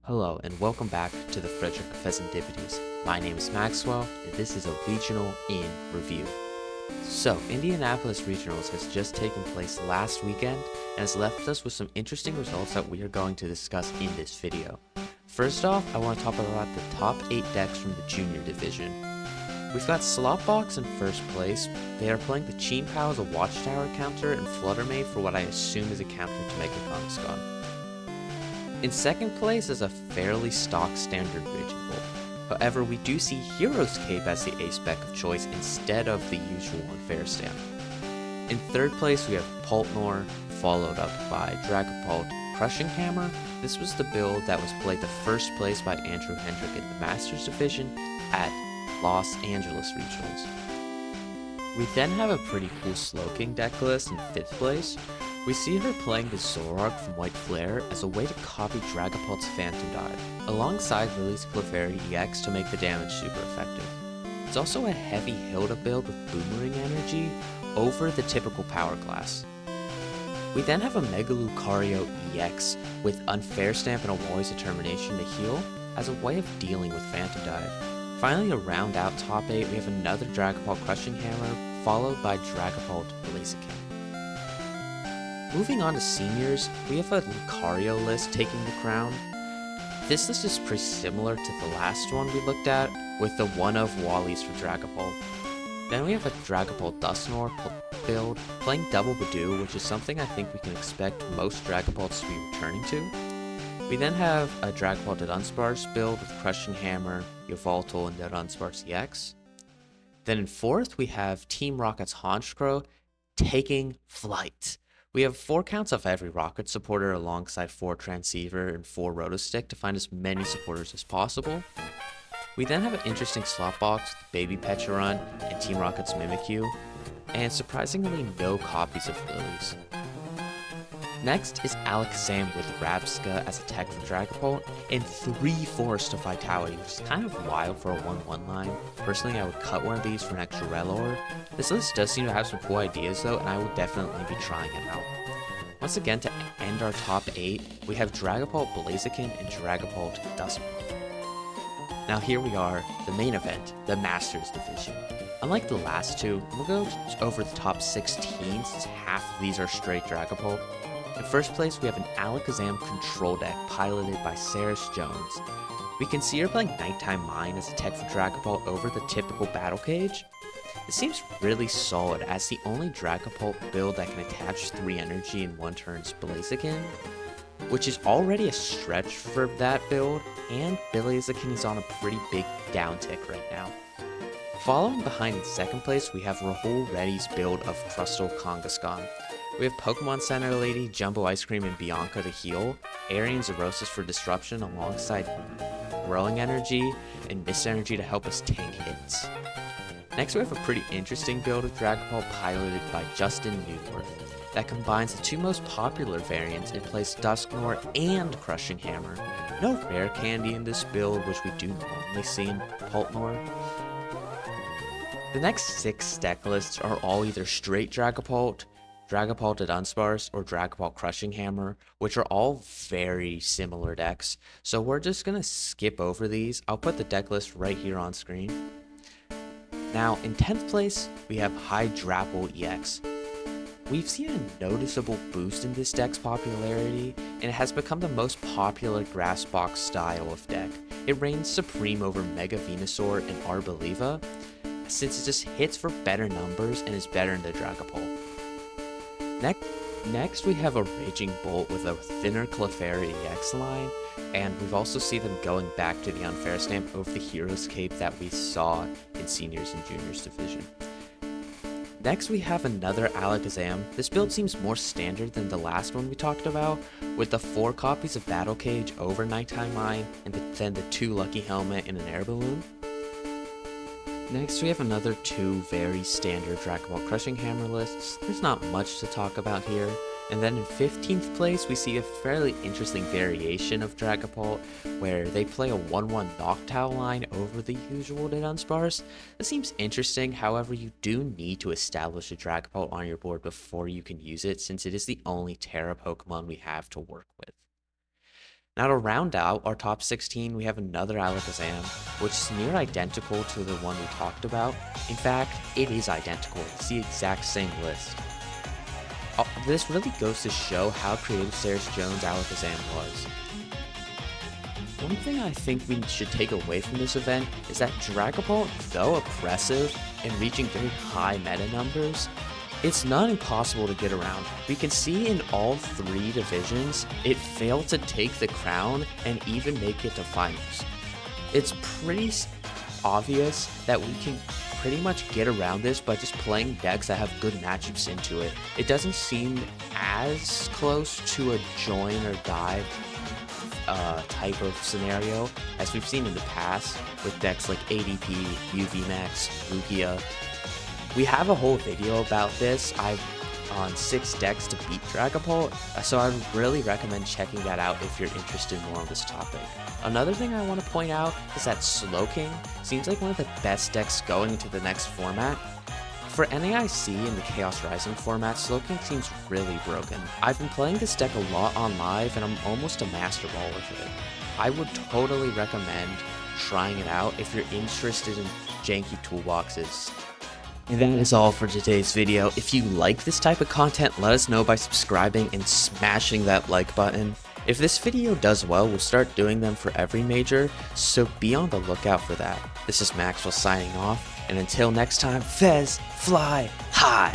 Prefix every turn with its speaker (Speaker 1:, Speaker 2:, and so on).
Speaker 1: Hello and welcome back to the Frederick Fezandipitis. My name is Maxwell and this is a regional in review. So, Indianapolis Regionals has just taken place last weekend and has left us with some interesting results that we are going to discuss in this video. First off, I want to talk about the top 8 decks from the Junior Division. We've got Slopbox in first place. They are playing the Cheen Pow as a Watchtower counter and Fluttermate for what I assume is a counter to Mega Kangaskhan. In second place is a fairly stock standard Raging Bolt. However, we do see Hero's Cape as the ace spec of choice instead of the usual Unfair Stamp. In third place we have Poltnor, followed up by Dragapult Crushing Hammer. This was the build that was played the first place by Andrew Hendrick in the Masters Division at Los Angeles Regionals. We then have a pretty cool Slowking deck list in fifth place. We see her playing the Zoroark from White Flare as a way to copy Dragapult's Phantom Dive, alongside Lily's Clefairy EX to make the damage super effective. It's also a heavy Hilda build with Boomerang energy over the typical Power Glass. We then have a Mega Lucario EX with Unfair Stamp and a Wally's Determination to heal as a way of dealing with Phantom Dive. Finally, to round out top 8, we have another Dragapult Crushing Hammer, followed by Dragapult Blaziken. Moving on to seniors, we have a Lucario list taking the crown. This list is pretty similar to the last one we looked at, with the one of Wally's for Dragapult. Then we have a Dragapult Dusknoir build, playing Double Badoo, which is something I think we can expect most Dragapults to be returning to. We then have a Dragapult Dunsparce build with Crushing Hammer, Yveltal, and Dunsparce EX. Then in fourth, we have Team Rocket's Honchkrow taking flight. We have 4 counts of every Rocket supporter alongside 4 Transceiver and 4 Rotostick to find as many supporters as possible. We then have an interesting slot box with Baby Pecharunt and Team Rocket's Mimikyu, and surprisingly no copies of Lilies. Next is Alakazam with Rabsca as a tech for Dragapult, and 3 Force to Vitality, which is kind of wild for a 1-1 line. Personally, I would cut one of these for an extra Relor. This list does seem to have some cool ideas though, and I will definitely be trying it out. Once again, to end our top 8, we have Dragapult Blaziken and Dragapult Dusknoir. Now here we are, the main event, the Masters Division. Unlike the last two, we'll go over the top 16 since half of these are straight Dragapult. In first place, we have an Alakazam control deck piloted by Saris Jones. We can see her playing Nighttime Mine as a tech for Dragapult over the typical Battle Cage. This seems really solid as the only Dragapult build that can attach 3 energy in one turn's Blaziken, which is already a stretch for that build, and Blaziken is on a pretty big downtick right now. Following behind in second place, we have Rahul Reddy's build of Crustal Kangaskhan. We have Pokemon Center Lady, Jumbo Ice Cream, and Bianca to heal, Arian Zorosis for disruption alongside Growing Energy and Mist Energy to help us tank hits. Next we have a pretty interesting build of Dragapult piloted by Justin Newworth that combines the 2 most popular variants and plays Dusknoir and Crushing Hammer. No rare candy in this build, which we do normally see in Poltnor. The next 6 deck lists are all either straight Dragapult, Dragapult Dunsparce, or Dragapult Crushing Hammer, which are all very similar decks, so we're just going to skip over these. I'll put the deck list right here on screen. Now, in 10th place, we have Hydrapple EX. We've seen a noticeable boost in this deck's popularity, and it has become the most popular Grass Box style of deck. It reigns supreme over Mega Venusaur and Arboliva, since it just hits for better numbers and is better in the Dragapult. Next we have a Raging Bolt with a thinner Clefairy EX line, and we've also seen them going back to the Unfair Stamp over the Hero's Cape that we saw in Seniors and Juniors Division. Next we have another Alakazam. This build seems more standard than the last one we talked about, with the 4 copies of Battle Cage over Nighttime Mine, and then the 2 Lucky Helmet and an Air Balloon. Next we have another 2 very standard Dragapult Crushing Hammer lists. There's not much to talk about here. And then in 15th place we see a fairly interesting variation of Dragapult where they play a 1-1 Noctowl line over the usual Dunsparce. This seems interesting, however you do need to establish a Dragapult on your board before you can use it, since it is the only Terra Pokemon we have to work with. Now to round out our top 16, we have another Alakazam, which is near identical to the one we talked about. In fact, it is identical. It's the exact same list. This really goes to show how creative Sarah's Jones' Alakazam was. One thing I think we should take away from this event is that Dragapult, though oppressive and reaching very high meta numbers, it's not impossible to get around. We can see in all 3 divisions, it failed to take the crown and even make it to finals. It's pretty obvious that we can pretty much get around this by just playing decks that have good matchups into it. It doesn't seem as close to a join or dive type of scenario as we've seen in the past with decks like ADP, UVMax, Lugia. We have a whole video about this on 6 decks to beat Dragapult, so I really recommend checking that out if you're interested more on this topic. Another thing I want to point out is that Slowking seems like one of the best decks going into the next format. For NAIC in the Chaos Rising format, Slowking seems really broken. I've been playing this deck a lot on live and I'm almost a master ball with it. I would totally recommend trying it out if you're interested in janky toolboxes. And that is all for today's video. If you like this type of content, let us know by subscribing and smashing that like button. If this video does well, we'll start doing them for every major, so be on the lookout for that. This is Maxwell signing off, and until next time, Fez, fly high!